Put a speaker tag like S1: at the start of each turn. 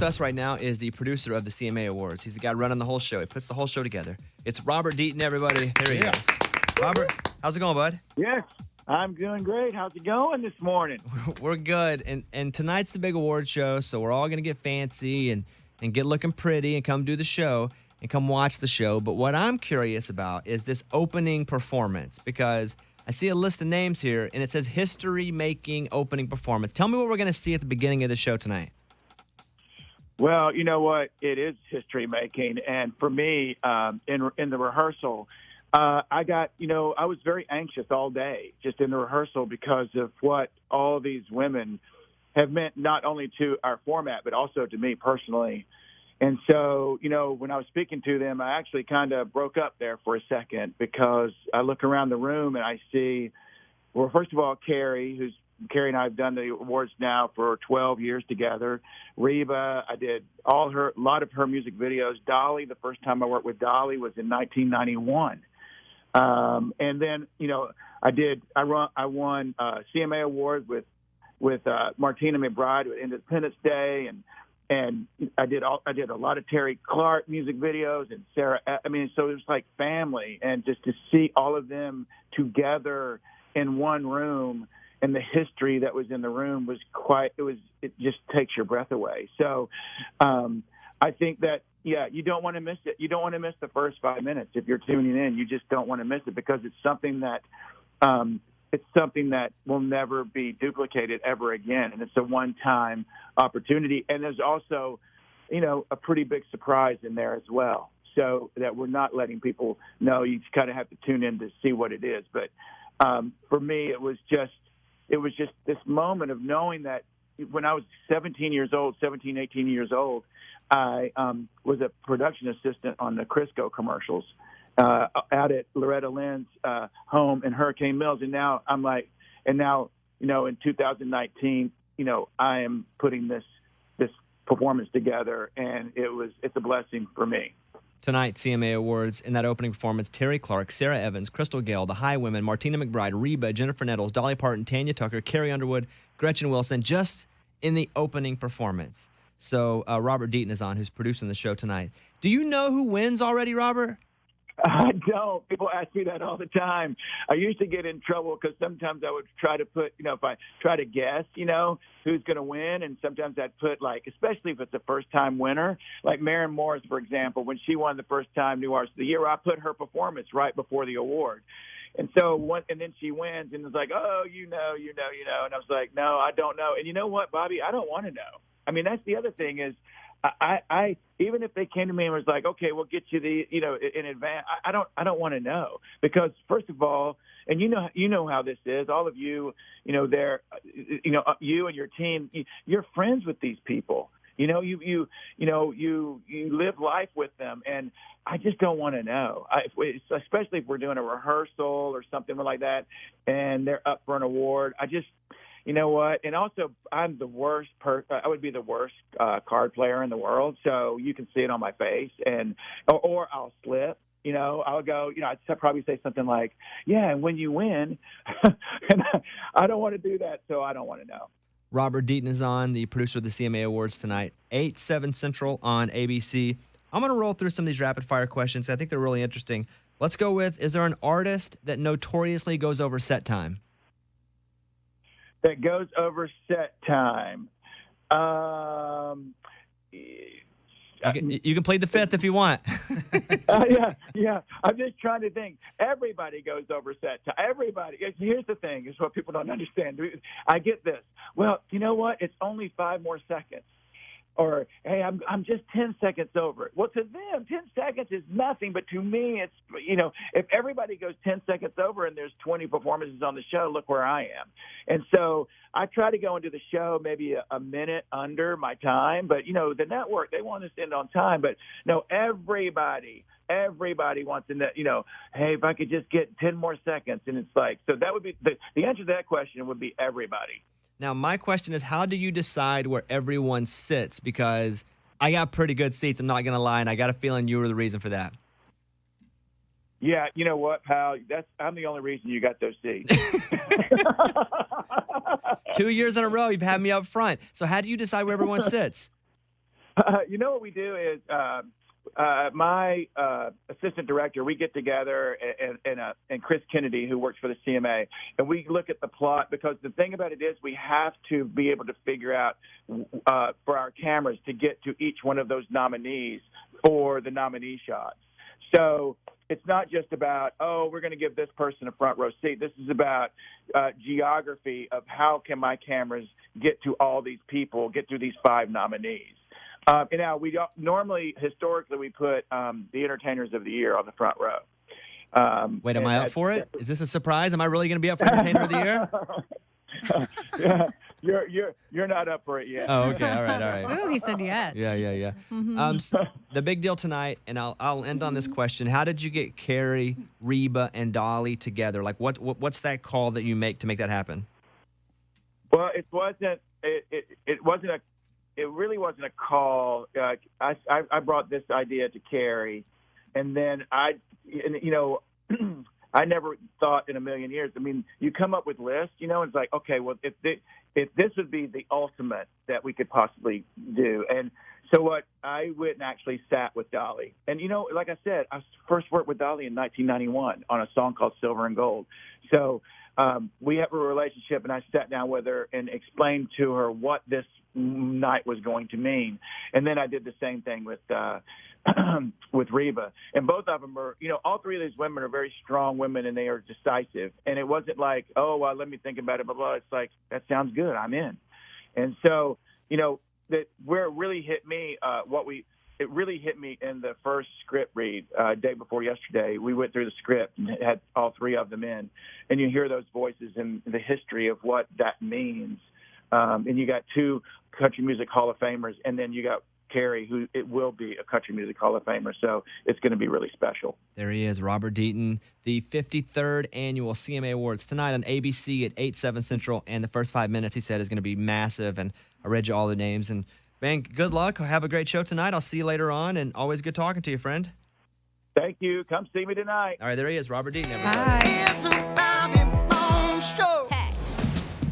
S1: with us right now is the producer of the CMA Awards. He's the guy running the whole show. He puts the whole show together. It's Robert Deaton, everybody. There he is. Robert, how's it going, bud?
S2: Yes, I'm doing great. How's it going this morning?
S1: We're good. And tonight's the big award show, so we're all going to get fancy and get looking pretty and come do the show and come watch the show. But what I'm curious about is this opening performance, because I see a list of names here, and it says history-making opening performance. Tell me what we're going to see at the beginning of the show tonight.
S2: Well, you know what? It is history-making. And for me, in the rehearsal, I was very anxious all day just in the rehearsal because of what all these women have meant not only to our format, but also to me personally. And so, when I was speaking to them, I actually kind of broke up there for a second because I look around the room and I see, well, first of all, Carrie and I have done the awards now for 12 years together. Reba, I did a lot of her music videos. Dolly, the first time I worked with Dolly was in 1991. And then, I won CMA Awards with Martina McBride with Independence Day, and I did a lot of Terry Clark music videos and Sarah. I mean, so it was like family, and just to see all of them together in one room and the history that was in the room was it just takes your breath away. So I think that, you don't want to miss it. You don't want to miss the first 5 minutes. If you're tuning in, you just don't want to miss it because it's something that will never be duplicated ever again. And it's a one-time opportunity. And there's also, a pretty big surprise in there as well. So that we're not letting people know. You kind of have to tune in to see what it is. But for me, it was just this moment of knowing that when I was 18 years old, I was a production assistant on the Crisco commercials out at Loretta Lynn's home in Hurricane Mills. And now in 2019, I am putting this performance together, and it's a blessing for me.
S1: Tonight, CMA Awards, in that opening performance, Terry Clark, Sarah Evans, Crystal Gale, The High Women, Martina McBride, Reba, Jennifer Nettles, Dolly Parton, Tanya Tucker, Carrie Underwood, Gretchen Wilson, just in the opening performance. So Robert Deaton is on, who's producing the show tonight. Do you know who wins already, Robert?
S2: I don't. People ask me that all the time. I used to get in trouble because sometimes I would try to put, if I try to guess, who's going to win. And sometimes I'd put, especially if it's a first-time winner, like Maren Morris, for example, when she won the first time New Artist of the Year, I put her performance right before the award. And so, and then she wins, and it's like, oh, you know. And I was like, no, I don't know. And you know what, Bobby? I don't want to know. I mean, that's the other thing is, I even if they came to me and was like, okay, we'll get you in advance. I don't want to know because first of all, and you know how this is. All of you, you and your team, you're friends with these people. You live life with them, and I just don't want to know. Especially if we're doing a rehearsal or something like that, and they're up for an award. You know what? And also, I'm the worst I would be the worst card player in the world. So you can see it on my face, or I'll slip. I'll go. I'd probably say something like, "Yeah, and when you win," and I don't want to do that, so I don't want to know.
S1: Robert Deaton is on, the producer of the CMA Awards tonight, 8/7 Central on ABC. I'm going to roll through some of these rapid-fire questions. I think they're really interesting. Let's go with: is there an artist that notoriously goes over set time?
S2: That goes over set time.
S1: You can plead the fifth if you want.
S2: Yeah. I'm just trying to think. Everybody goes over set time. Everybody. Here's the thing. Is what people don't understand. I get this. Well, you know what? It's only 5 more seconds. Or, hey, I'm just 10 seconds over it. Well, to them, 10 seconds is nothing. But to me, it's, if everybody goes 10 seconds over and there's 20 performances on the show, look where I am. And so I try to go into the show maybe a minute under my time. But, the network, they want us to end on time. But, no, everybody wants to know, hey, if I could just get 10 more seconds. And it's like, so that would be the answer to that question would be everybody.
S1: Now, my question is, how do you decide where everyone sits? Because I got pretty good seats, I'm not going to lie, and I got a feeling you were the reason for that.
S2: Yeah, you know what, pal? I'm the only reason you got those seats.
S1: 2 years in a row, you've had me up front. So how do you decide where everyone sits?
S2: You know what we do is my assistant director, we get together, and Chris Kennedy, who works for the CMA, and we look at the plot, because the thing about it is we have to be able to figure out for our cameras to get to each one of those nominees for the nominee shots. So it's not just about, we're going to give this person a front row seat. This is about geography of how can my cameras get to all these people, get to these 5 nominees. And now we don't, normally, historically, we put the entertainers of the year on the front row.
S1: Wait, am I up for it? Is this a surprise? Am I really going to be up for entertainer of the year?
S2: You're not up for it yet.
S1: Oh, okay. All right.
S3: Ooh, he said yes.
S1: Yeah. The big deal tonight, and I'll end on this question: how did you get Carrie, Reba, and Dolly together? Like, what's that call that you make to make that happen?
S2: Well, it really wasn't a call. I brought this idea to Carrie, and then I never thought in a million years. I mean, you come up with lists, and it's like, okay, well, if this would be the ultimate that we could possibly do. And so what, I went and actually sat with Dolly. And, like I said, I first worked with Dolly in 1991 on a song called Silver and Gold. So we have a relationship, and I sat down with her and explained to her what this night was going to mean. And then I did the same thing with Reba. And both of them are, all 3 of these women are very strong women, and they are decisive. And it wasn't like, let me think about it, blah, blah. It's like, that sounds good, I'm in. And so, that where it really hit me, it really hit me in the first script read day before yesterday. We went through the script and had all 3 of them in, and you hear those voices and the history of what that means. And you got 2 country music Hall of Famers, and then you got Carrie, who it will be a country music Hall of Famer. So it's going to be really special.
S1: There he is, Robert Deaton, the 53rd annual CMA Awards tonight on ABC at 8/7 Central. And the first 5 minutes, he said, is going to be massive. And I read you all the names. And man, good luck. Have a great show tonight. I'll see you later on. And always good talking to you, friend.
S2: Thank you. Come see me tonight.
S1: All right, there he is, Robert Deaton, everybody.
S3: Bye.